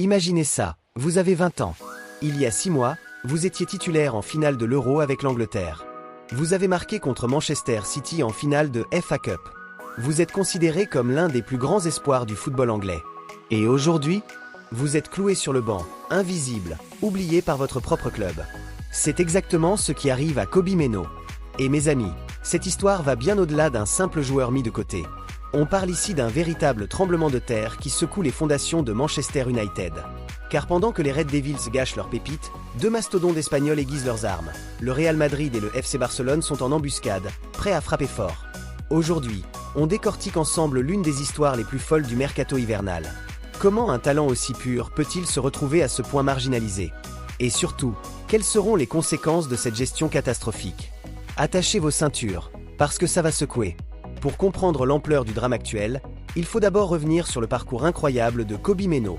Imaginez ça, vous avez 20 ans. Il y a 6 mois, vous étiez titulaire en finale de l'Euro avec l'Angleterre. Vous avez marqué contre Manchester City en finale de FA Cup. Vous êtes considéré comme l'un des plus grands espoirs du football anglais. Et aujourd'hui, vous êtes cloué sur le banc, invisible, oublié par votre propre club. C'est exactement ce qui arrive à Kobbie Mainoo. Et mes amis, cette histoire va bien au-delà d'un simple joueur mis de côté. On parle ici d'un véritable tremblement de terre qui secoue les fondations de Manchester United. Car pendant que les Red Devils gâchent leurs pépites, deux mastodontes espagnols aiguisent leurs armes. Le Real Madrid et le FC Barcelone sont en embuscade, prêts à frapper fort. Aujourd'hui, on décortique ensemble l'une des histoires les plus folles du mercato hivernal. Comment un talent aussi pur peut-il se retrouver à ce point marginalisé? Et surtout, quelles seront les conséquences de cette gestion catastrophique? Attachez vos ceintures, parce que ça va secouer. Pour comprendre l'ampleur du drame actuel, il faut d'abord revenir sur le parcours incroyable de Kobbie Mainoo.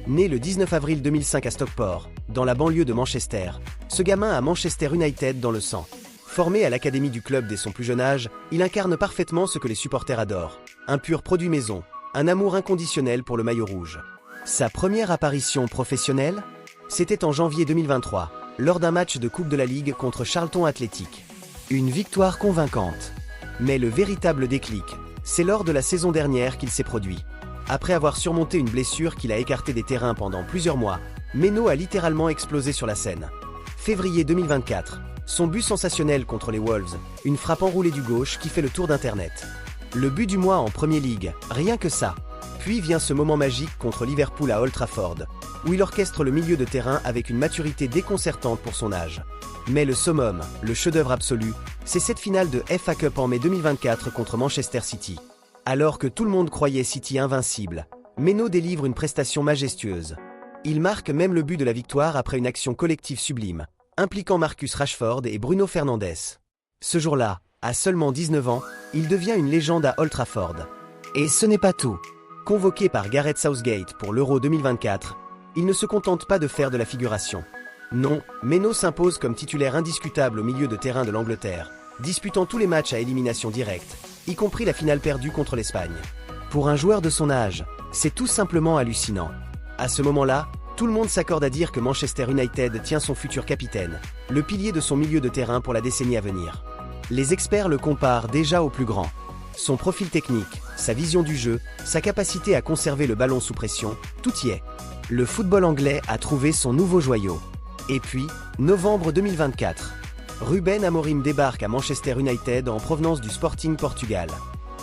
Né le 19 avril 2005 à Stockport, dans la banlieue de Manchester, ce gamin a Manchester United dans le sang. Formé à l'académie du club dès son plus jeune âge, il incarne parfaitement ce que les supporters adorent. Un pur produit maison, un amour inconditionnel pour le maillot rouge. Sa première apparition professionnelle? C'était en janvier 2023, lors d'un match de Coupe de la Ligue contre Charlton Athletic. Une victoire convaincante. Mais le véritable déclic, c'est lors de la saison dernière qu'il s'est produit. Après avoir surmonté une blessure qui l'a écarté des terrains pendant plusieurs mois, Mainoo a littéralement explosé sur la scène. Février 2024, son but sensationnel contre les Wolves, une frappe enroulée du gauche qui fait le tour d'Internet. Le but du mois en Premier League, rien que ça. Puis vient ce moment magique contre Liverpool à Old Trafford, où il orchestre le milieu de terrain avec une maturité déconcertante pour son âge. Mais le summum, le chef-d'œuvre absolu, c'est cette finale de FA Cup en mai 2024 contre Manchester City. Alors que tout le monde croyait City invincible, Mainoo délivre une prestation majestueuse. Il marque même le but de la victoire après une action collective sublime, impliquant Marcus Rashford et Bruno Fernandes. Ce jour-là, à seulement 19 ans, il devient une légende à Old Trafford. Et ce n'est pas tout. Convoqué par Gareth Southgate pour l'Euro 2024, il ne se contente pas de faire de la figuration. Non, Mainoo s'impose comme titulaire indiscutable au milieu de terrain de l'Angleterre, disputant tous les matchs à élimination directe, y compris la finale perdue contre l'Espagne. Pour un joueur de son âge, c'est tout simplement hallucinant. À ce moment-là, tout le monde s'accorde à dire que Manchester United tient son futur capitaine, le pilier de son milieu de terrain pour la décennie à venir. Les experts le comparent déjà au plus grand. Son profil technique, sa vision du jeu, sa capacité à conserver le ballon sous pression, tout y est. Le football anglais a trouvé son nouveau joyau. Et puis, novembre 2024. Ruben Amorim débarque à Manchester United en provenance du Sporting Portugal.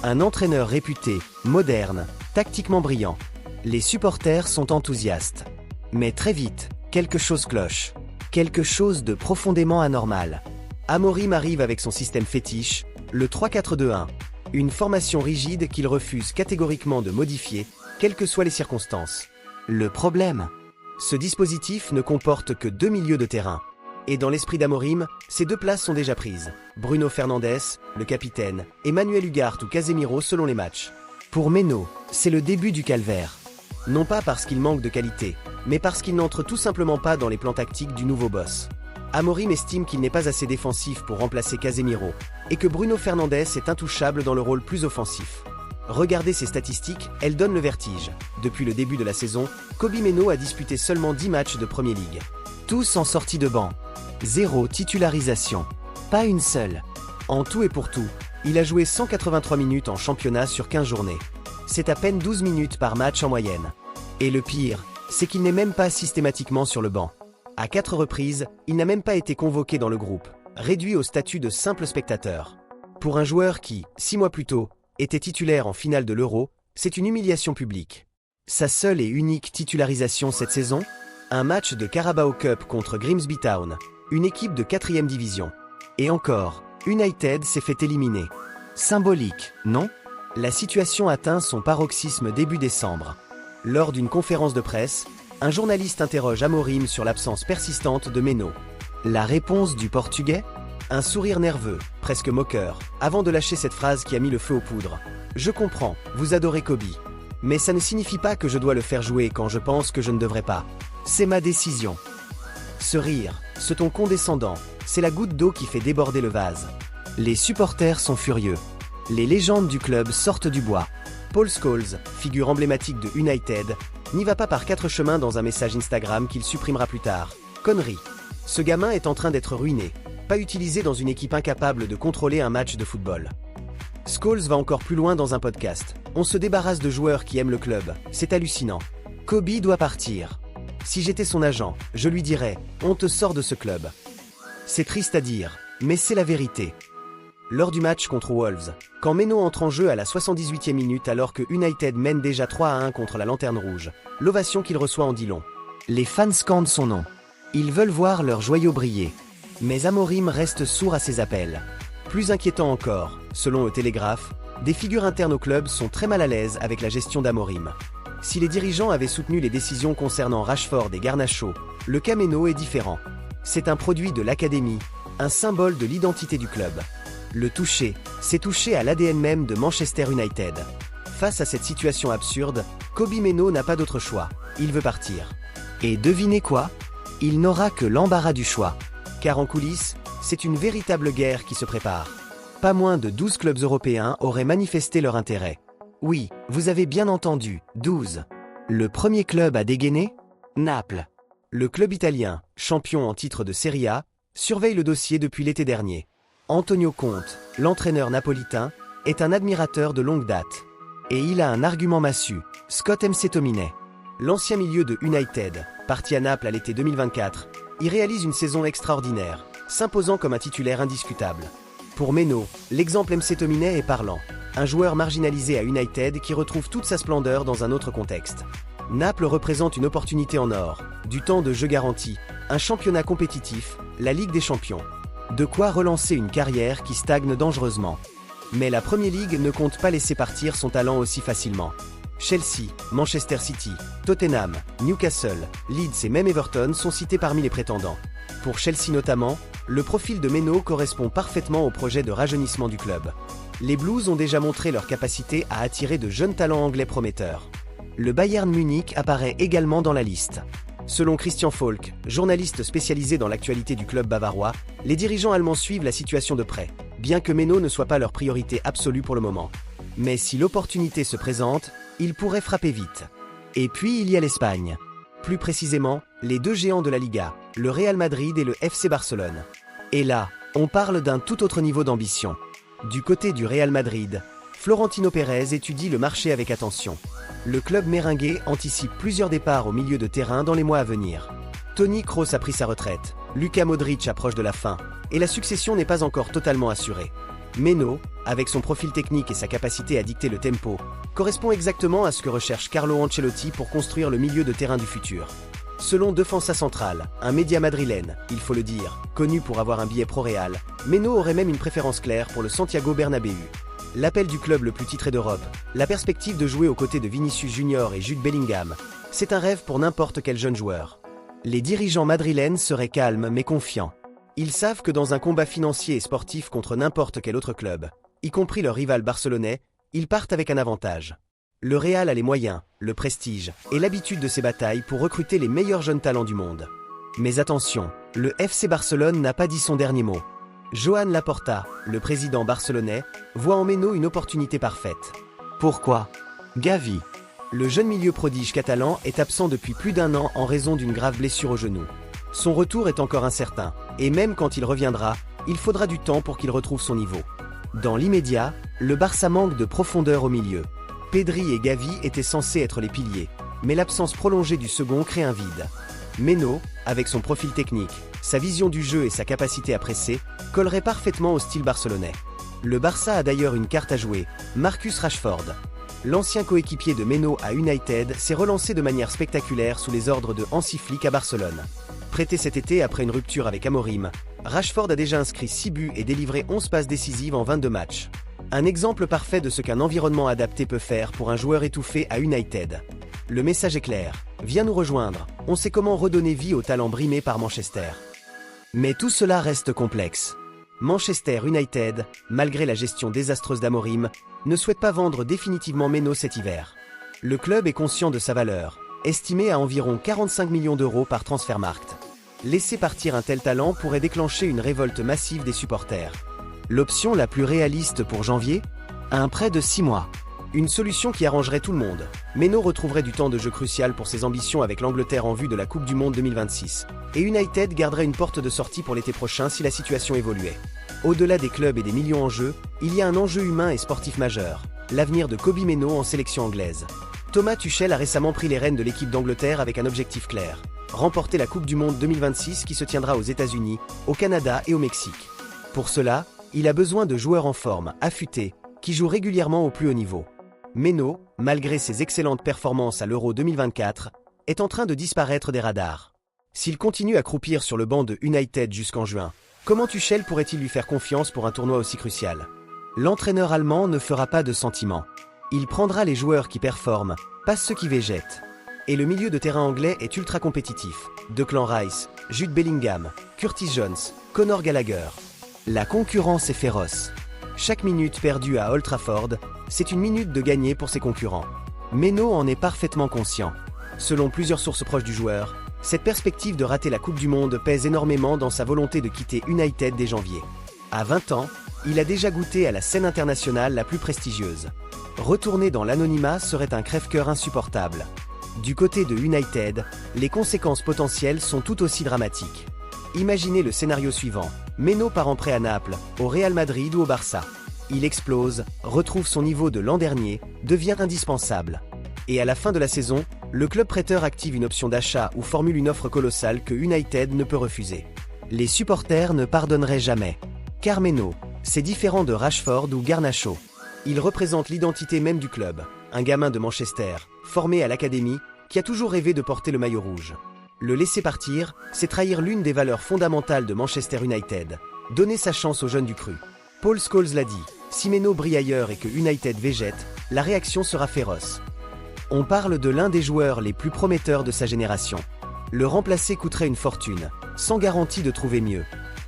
Un entraîneur réputé, moderne, tactiquement brillant. Les supporters sont enthousiastes. Mais très vite, quelque chose cloche. Quelque chose de profondément anormal. Amorim arrive avec son système fétiche, le 3-4-2-1. Une formation rigide qu'il refuse catégoriquement de modifier, quelles que soient les circonstances. Le problème? Ce dispositif ne comporte que 2 milieux de terrain. Et dans l'esprit d'Amorim, ces 2 places sont déjà prises. Bruno Fernandes, le capitaine, et Manuel Ugarte ou Casemiro selon les matchs. Pour Mainoo, c'est le début du calvaire. Non pas parce qu'il manque de qualité, mais parce qu'il n'entre tout simplement pas dans les plans tactiques du nouveau boss. Amorim estime qu'il n'est pas assez défensif pour remplacer Casemiro, et que Bruno Fernandes est intouchable dans le rôle plus offensif. Regardez ces statistiques, elles donnent le vertige. Depuis le début de la saison, Kobbie Mainoo a disputé seulement 10 matchs de Premier League. Tous en sortie de banc. 0 titularisation. Pas une seule. En tout et pour tout, il a joué 183 minutes en championnat sur 15 journées. C'est à peine 12 minutes par match en moyenne. Et le pire, c'est qu'il n'est même pas systématiquement sur le banc. À 4 reprises, il n'a même pas été convoqué dans le groupe, réduit au statut de simple spectateur. Pour un joueur qui, 6 mois plus tôt, était titulaire en finale de l'Euro, c'est une humiliation publique. Sa seule et unique titularisation cette saison? Un match de Carabao Cup contre Grimsby Town, une équipe de 4e division. Et encore, United s'est fait éliminer. Symbolique, non? La situation atteint son paroxysme début décembre. Lors d'une conférence de presse, un journaliste interroge Amorim sur l'absence persistante de Mainoo. La réponse du Portugais? Un sourire nerveux, presque moqueur, avant de lâcher cette phrase qui a mis le feu aux poudres. « Je comprends, vous adorez Kobbie. Mais ça ne signifie pas que je dois le faire jouer quand je pense que je ne devrais pas. C'est ma décision. » Ce rire, ce ton condescendant, c'est la goutte d'eau qui fait déborder le vase. Les supporters sont furieux. Les légendes du club sortent du bois. Paul Scholes, figure emblématique de United, n'y va pas par 4 chemins dans un message Instagram qu'il supprimera plus tard. Connerie. Ce gamin est en train d'être ruiné, pas utilisé dans une équipe incapable de contrôler un match de football. Scholes va encore plus loin dans un podcast. On se débarrasse de joueurs qui aiment le club, c'est hallucinant. Kobe doit partir. Si j'étais son agent, je lui dirais, on te sort de ce club. C'est triste à dire, mais c'est la vérité. Lors du match contre Wolves, quand Meno entre en jeu à la 78e minute alors que United mène déjà 3-1 contre la Lanterne Rouge, l'ovation qu'il reçoit en dit long. Les fans scandent son nom. Ils veulent voir leur joyau briller. Mais Amorim reste sourd à ses appels. Plus inquiétant encore, selon le Télégraphe, des figures internes au club sont très mal à l'aise avec la gestion d'Amorim. Si les dirigeants avaient soutenu les décisions concernant Rashford et Garnacho, le cas Meno est différent. C'est un produit de l'académie, un symbole de l'identité du club. Le toucher, c'est toucher à l'ADN même de Manchester United. Face à cette situation absurde, Kobe Meno n'a pas d'autre choix, il veut partir. Et devinez quoi? Il n'aura que l'embarras du choix. Car en coulisses, c'est une véritable guerre qui se prépare. Pas moins de 12 clubs européens auraient manifesté leur intérêt. Oui, vous avez bien entendu, 12. Le premier club à dégainer? Naples. Le club italien, champion en titre de Serie A, surveille le dossier depuis l'été dernier. Antonio Conte, l'entraîneur napolitain, est un admirateur de longue date. Et il a un argument massue, Scott McTominay. L'ancien milieu de United, parti à Naples à l'été 2024, y réalise une saison extraordinaire, s'imposant comme un titulaire indiscutable. Pour Meno, l'exemple McTominay est parlant. Un joueur marginalisé à United qui retrouve toute sa splendeur dans un autre contexte. Naples représente une opportunité en or, du temps de jeu garanti, un championnat compétitif, la Ligue des Champions. De quoi relancer une carrière qui stagne dangereusement. Mais la Premier League ne compte pas laisser partir son talent aussi facilement. Chelsea, Manchester City, Tottenham, Newcastle, Leeds et même Everton sont cités parmi les prétendants. Pour Chelsea notamment, le profil de Meno correspond parfaitement au projet de rajeunissement du club. Les Blues ont déjà montré leur capacité à attirer de jeunes talents anglais prometteurs. Le Bayern Munich apparaît également dans la liste. Selon Christian Falk, journaliste spécialisé dans l'actualité du club bavarois, les dirigeants allemands suivent la situation de près, bien que Meno ne soit pas leur priorité absolue pour le moment. Mais si l'opportunité se présente, il pourrait frapper vite. Et puis il y a l'Espagne. Plus précisément, les deux géants de la Liga, le Real Madrid et le FC Barcelone. Et là, on parle d'un tout autre niveau d'ambition. Du côté du Real Madrid, Florentino Pérez étudie le marché avec attention. Le club merengue anticipe plusieurs départs au milieu de terrain dans les mois à venir. Toni Kroos a pris sa retraite, Luka Modric approche de la fin, et la succession n'est pas encore totalement assurée. Meno, avec son profil technique et sa capacité à dicter le tempo, correspond exactement à ce que recherche Carlo Ancelotti pour construire le milieu de terrain du futur. Selon Defensa Central, un média madrilène, il faut le dire, connu pour avoir un billet pro-Real, Meno aurait même une préférence claire pour le Santiago Bernabéu. L'appel du club le plus titré d'Europe, la perspective de jouer aux côtés de Vinicius Junior et Jude Bellingham, c'est un rêve pour n'importe quel jeune joueur. Les dirigeants madrilènes seraient calmes mais confiants. Ils savent que dans un combat financier et sportif contre n'importe quel autre club, y compris leur rival barcelonais, ils partent avec un avantage. Le Real a les moyens, le prestige et l'habitude de ces batailles pour recruter les meilleurs jeunes talents du monde. Mais attention, le FC Barcelone n'a pas dit son dernier mot. Joan Laporta, le président barcelonais, voit en Meno une opportunité parfaite. Pourquoi? Gavi. Le jeune milieu prodige catalan est absent depuis plus d'1 an en raison d'une grave blessure au genou. Son retour est encore incertain, et même quand il reviendra, il faudra du temps pour qu'il retrouve son niveau. Dans l'immédiat, le Barça manque de profondeur au milieu. Pedri et Gavi étaient censés être les piliers, mais l'absence prolongée du second crée un vide. Meno, avec son profil technique, sa vision du jeu et sa capacité à presser, collerait parfaitement au style barcelonais. Le Barça a d'ailleurs une carte à jouer, Marcus Rashford. L'ancien coéquipier de Meno à United s'est relancé de manière spectaculaire sous les ordres de Hansi Flick à Barcelone. Prêté cet été après une rupture avec Amorim, Rashford a déjà inscrit 6 buts et délivré 11 passes décisives en 22 matchs. Un exemple parfait de ce qu'un environnement adapté peut faire pour un joueur étouffé à United. Le message est clair, viens nous rejoindre, on sait comment redonner vie au talent brimé par Manchester. Mais tout cela reste complexe. Manchester United, malgré la gestion désastreuse d'Amorim, ne souhaite pas vendre définitivement Meno cet hiver. Le club est conscient de sa valeur, estimée à environ 45 millions d'euros par Transfermarkt. Laisser partir un tel talent pourrait déclencher une révolte massive des supporters. L'option la plus réaliste pour janvier? Un prêt de 6 mois. Une solution qui arrangerait tout le monde. Meno retrouverait du temps de jeu crucial pour ses ambitions avec l'Angleterre en vue de la Coupe du Monde 2026. Et United garderait une porte de sortie pour l'été prochain si la situation évoluait. Au-delà des clubs et des millions en jeu, il y a un enjeu humain et sportif majeur. L'avenir de Kobbie Mainoo en sélection anglaise. Thomas Tuchel a récemment pris les rênes de l'équipe d'Angleterre avec un objectif clair. Remporter la Coupe du Monde 2026 qui se tiendra aux États-Unis, au Canada et au Mexique. Pour cela, il a besoin de joueurs en forme, affûtés, qui jouent régulièrement au plus haut niveau. Mainoo, malgré ses excellentes performances à l'Euro 2024, est en train de disparaître des radars. S'il continue à croupir sur le banc de United jusqu'en juin, comment Tuchel pourrait-il lui faire confiance pour un tournoi aussi crucial? L'entraîneur allemand ne fera pas de sentiments. Il prendra les joueurs qui performent, pas ceux qui végètent. Et le milieu de terrain anglais est ultra compétitif. Declan Rice, Jude Bellingham, Curtis Jones, Conor Gallagher. La concurrence est féroce. Chaque minute perdue à Old Trafford, c'est une minute de gagner pour ses concurrents. Mainoo en est parfaitement conscient. Selon plusieurs sources proches du joueur, cette perspective de rater la Coupe du Monde pèse énormément dans sa volonté de quitter United dès janvier. À 20 ans, il a déjà goûté à la scène internationale la plus prestigieuse. Retourner dans l'anonymat serait un crève-cœur insupportable. Du côté de United, les conséquences potentielles sont tout aussi dramatiques. Imaginez le scénario suivant. Mainoo part en prêt à Naples, au Real Madrid ou au Barça. Il explose, retrouve son niveau de l'an dernier, devient indispensable. Et à la fin de la saison, le club prêteur active une option d'achat ou formule une offre colossale que United ne peut refuser. Les supporters ne pardonneraient jamais. Car Mainoo, c'est différent de Rashford ou Garnacho. Il représente l'identité même du club, un gamin de Manchester, formé à l'académie, qui a toujours rêvé de porter le maillot rouge. Le laisser partir, c'est trahir l'une des valeurs fondamentales de Manchester United, donner sa chance aux jeunes du cru. Paul Scholes l'a dit, si Mainoo brille ailleurs et que United végète, la réaction sera féroce. On parle de l'un des joueurs les plus prometteurs de sa génération. Le remplacer coûterait une fortune, sans garantie de trouver mieux.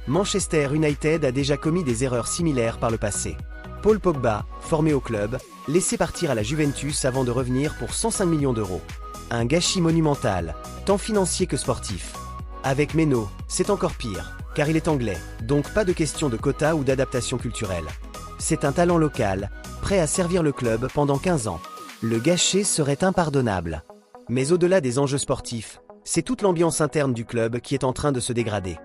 Manchester United a déjà commis des erreurs similaires par le passé. Paul Pogba, formé au club, laissé partir à la Juventus avant de revenir pour 105 millions d'euros. Un gâchis monumental, tant financier que sportif. Avec Mainoo, c'est encore pire, car il est anglais, donc pas de question de quota ou d'adaptation culturelle. C'est un talent local, prêt à servir le club pendant 15 ans. Le gâcher serait impardonnable. Mais au-delà des enjeux sportifs, c'est toute l'ambiance interne du club qui est en train de se dégrader.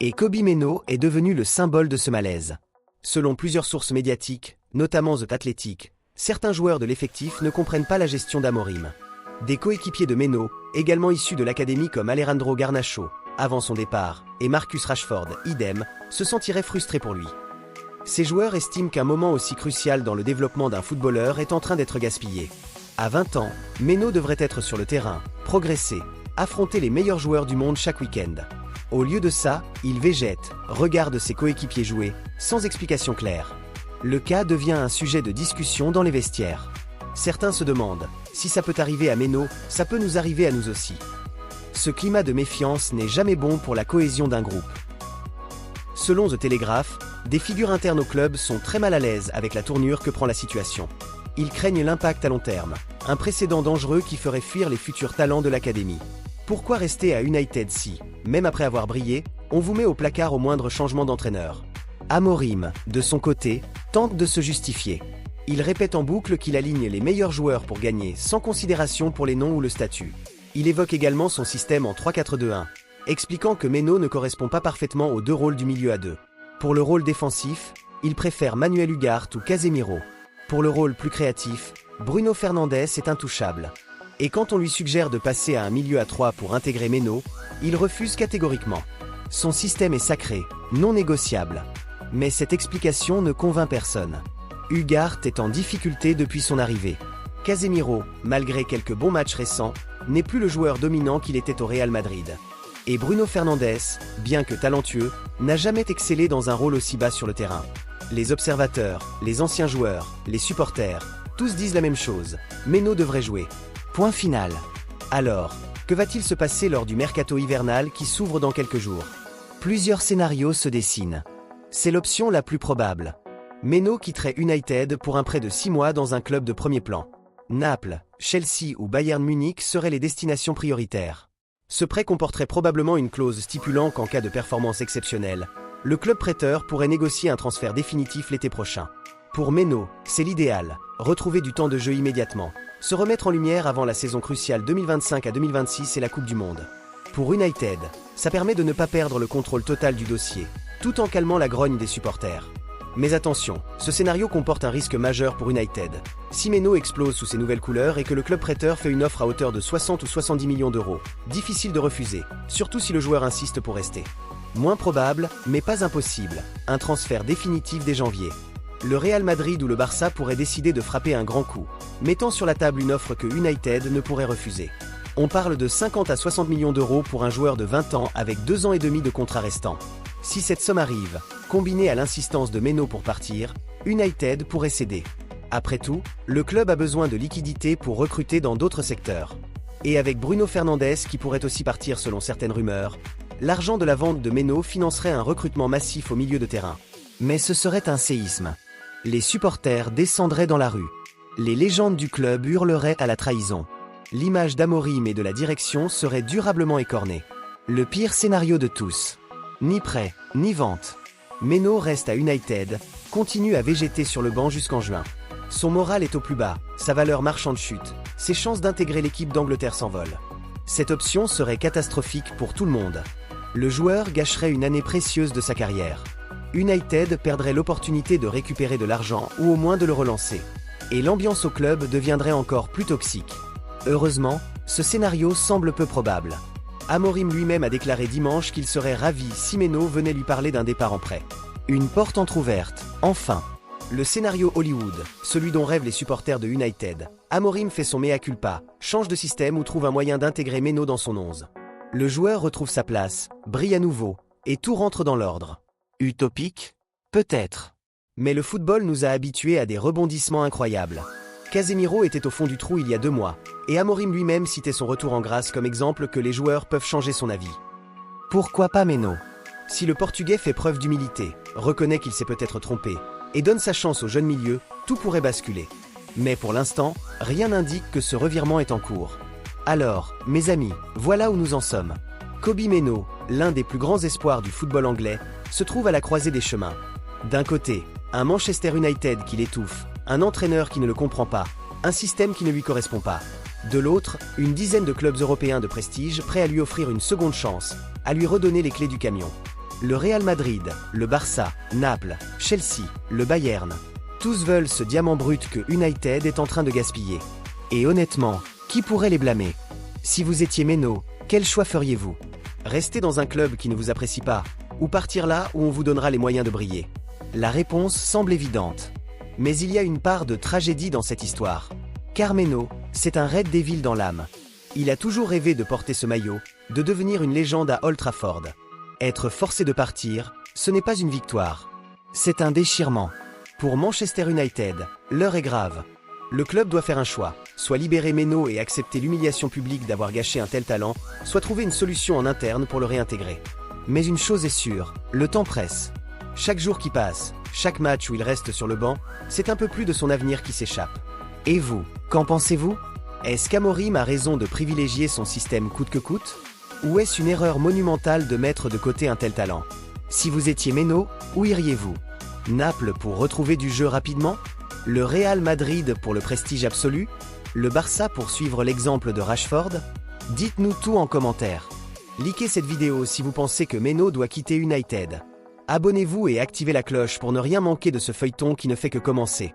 Et Kobbie Mainoo est devenu le symbole de ce malaise. Selon plusieurs sources médiatiques, notamment The Athletic, certains joueurs de l'effectif ne comprennent pas la gestion d'Amorim. Des coéquipiers de Mainoo, également issus de l'académie comme Alejandro Garnacho, avant son départ, et Marcus Rashford, idem, se sentiraient frustrés pour lui. Ces joueurs estiment qu'un moment aussi crucial dans le développement d'un footballeur est en train d'être gaspillé. À 20 ans, Mainoo devrait être sur le terrain, progresser, affronter les meilleurs joueurs du monde chaque week-end. Au lieu de ça, il végète, regarde ses coéquipiers jouer, sans explication claire. Le cas devient un sujet de discussion dans les vestiaires. Certains se demandent, si ça peut arriver à Mainoo, ça peut nous arriver à nous aussi. Ce climat de méfiance n'est jamais bon pour la cohésion d'un groupe. Selon The Telegraph, des figures internes au club sont très mal à l'aise avec la tournure que prend la situation. Ils craignent l'impact à long terme, un précédent dangereux qui ferait fuir les futurs talents de l'académie. Pourquoi rester à United si, même après avoir brillé, on vous met au placard au moindre changement d'entraîneur? Amorim, de son côté, tente de se justifier. Il répète en boucle qu'il aligne les meilleurs joueurs pour gagner, sans considération pour les noms ou le statut. Il évoque également son système en 3-4-2-1, expliquant que Mainoo ne correspond pas parfaitement aux deux rôles du milieu à deux. Pour le rôle défensif, il préfère Manuel Ugarte ou Casemiro. Pour le rôle plus créatif, Bruno Fernandes est intouchable. Et quand on lui suggère de passer à un milieu à 3 pour intégrer Mainoo, il refuse catégoriquement. Son système est sacré, non négociable. Mais cette explication ne convainc personne. Ugarte est en difficulté depuis son arrivée. Casemiro, malgré quelques bons matchs récents, n'est plus le joueur dominant qu'il était au Real Madrid. Et Bruno Fernandes, bien que talentueux, n'a jamais excellé dans un rôle aussi bas sur le terrain. Les observateurs, les anciens joueurs, les supporters, tous disent la même chose. Mainoo devrait jouer. Point final. Alors, que va-t-il se passer lors du mercato hivernal qui s'ouvre dans quelques jours? Plusieurs scénarios se dessinent. C'est l'option la plus probable. Mainoo quitterait United pour un prêt de 6 mois dans un club de premier plan. Naples, Chelsea ou Bayern Munich seraient les destinations prioritaires. Ce prêt comporterait probablement une clause stipulant qu'en cas de performance exceptionnelle, le club prêteur pourrait négocier un transfert définitif l'été prochain. Pour Mainoo, c'est l'idéal. retrouver du temps de jeu immédiatement, se remettre en lumière avant la saison cruciale 2025 à 2026 et la Coupe du Monde. Pour United, ça permet de ne pas perdre le contrôle total du dossier, tout en calmant la grogne des supporters. Mais attention, ce scénario comporte un risque majeur pour United. Si Meno explose sous ses nouvelles couleurs et que le club prêteur fait une offre à hauteur de 60 ou 70 millions d'euros, difficile de refuser, surtout si le joueur insiste pour rester. Moins probable, mais pas impossible, un transfert définitif dès janvier. Le Real Madrid ou le Barça pourraient décider de frapper un grand coup, mettant sur la table une offre que United ne pourrait refuser. On parle de 50 à 60 millions d'euros pour un joueur de 20 ans avec 2 ans et demi de contrat restant. Si cette somme arrive, combinée à l'insistance de Meno pour partir, United pourrait céder. Après tout, le club a besoin de liquidités pour recruter dans d'autres secteurs. Et avec Bruno Fernandes qui pourrait aussi partir selon certaines rumeurs, l'argent de la vente de Meno financerait un recrutement massif au milieu de terrain. Mais ce serait un séisme. Les supporters descendraient dans la rue. Les légendes du club hurleraient à la trahison. L'image d'Amorim et de la direction serait durablement écornée. Le pire scénario de tous. Ni prêt, ni vente. Meno reste à United, continue à végéter sur le banc jusqu'en juin. Son moral est au plus bas, sa valeur marchande chute, ses chances d'intégrer l'équipe d'Angleterre s'envolent. Cette option serait catastrophique pour tout le monde. Le joueur gâcherait une année précieuse de sa carrière. United perdrait l'opportunité de récupérer de l'argent ou au moins de le relancer. Et l'ambiance au club deviendrait encore plus toxique. Heureusement, ce scénario semble peu probable. Amorim lui-même a déclaré dimanche qu'il serait ravi si Meno venait lui parler d'un départ en prêt. Une porte entrouverte, enfin. Le scénario Hollywood, celui dont rêvent les supporters de United. Amorim fait son mea culpa, change de système ou trouve un moyen d'intégrer Meno dans son 11. Le joueur retrouve sa place, brille à nouveau, et tout rentre dans l'ordre. Utopique? Peut-être. Mais le football nous a habitués à des rebondissements incroyables. Casemiro était au fond du trou il y a 2 mois, et Amorim lui-même citait son retour en grâce comme exemple que les joueurs peuvent changer son avis. Pourquoi pas Meno? Si le Portugais fait preuve d'humilité, reconnaît qu'il s'est peut-être trompé, et donne sa chance au jeune milieu, tout pourrait basculer. Mais pour l'instant, rien n'indique que ce revirement est en cours. Alors, mes amis, voilà où nous en sommes. Kobbie Meno, l'un des plus grands espoirs du football anglais, se trouve à la croisée des chemins. D'un côté, un Manchester United qui l'étouffe, un entraîneur qui ne le comprend pas, un système qui ne lui correspond pas. De l'autre, une dizaine de clubs européens de prestige prêts à lui offrir une seconde chance, à lui redonner les clés du camion. Le Real Madrid, le Barça, Naples, Chelsea, le Bayern. Tous veulent ce diamant brut que United est en train de gaspiller. Et honnêtement, qui pourrait les blâmer? Si vous étiez Meno, quel choix feriez-vous? Rester dans un club qui ne vous apprécie pas, ou partir là où on vous donnera les moyens de briller? La réponse semble évidente. Mais il y a une part de tragédie dans cette histoire. Car Meno, c'est un Red Devil dans l'âme. Il a toujours rêvé de porter ce maillot, de devenir une légende à Old Trafford. Être forcé de partir, ce n'est pas une victoire. C'est un déchirement. Pour Manchester United, l'heure est grave. Le club doit faire un choix, soit libérer Meno et accepter l'humiliation publique d'avoir gâché un tel talent, soit trouver une solution en interne pour le réintégrer. Mais une chose est sûre, le temps presse. Chaque jour qui passe, chaque match où il reste sur le banc, c'est un peu plus de son avenir qui s'échappe. Et vous, qu'en pensez-vous? Est-ce qu'Amorim a raison de privilégier son système coûte que coûte? Ou est-ce une erreur monumentale de mettre de côté un tel talent? Si vous étiez Meno, où iriez-vous? Naples pour retrouver du jeu rapidement? Le Real Madrid pour le prestige absolu? Le Barça pour suivre l'exemple de Rashford? Dites-nous tout en commentaire. Likez cette vidéo si vous pensez que Meno doit quitter United. Abonnez-vous et activez la cloche pour ne rien manquer de ce feuilleton qui ne fait que commencer.